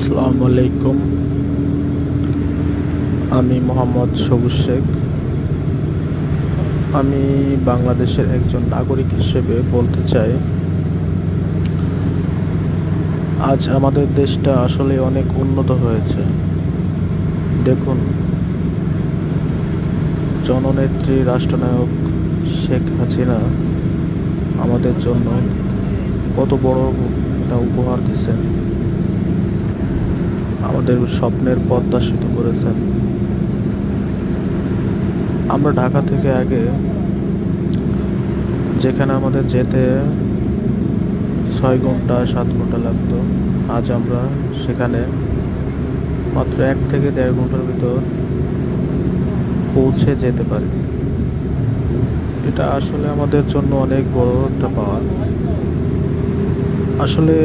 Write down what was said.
আসসালামু আলাইকুম। আমি মোহাম্মদ সবুজ শেখ। আমি বাংলাদেশের একজন নাগরিক হিসেবে বলতে চাই, আজ আমাদের দেশটা আসলে অনেক উন্নত হয়েছে। দেখুন, জননেত্রী রাষ্ট্রনায়ক শেখ হাসিনা আমাদের জন্য কত বড় একটা উপহার দিয়েছেন, আমাদের স্বপ্নের পথ প্রদর্শিত করেছেন। আমরা ঢাকা থেকে আগে যেখানে আমাদের যেতে 6 ঘন্টা 7 ঘন্টা লাগতো, আজ আমরা সেখানে মাত্র 1 থেকে 1.5 ঘন্টার ভিতর পৌঁছে যেতে পারি। এটা আসলে আমাদের জন্য অনেক বড় একটা পাওয়া। আসলে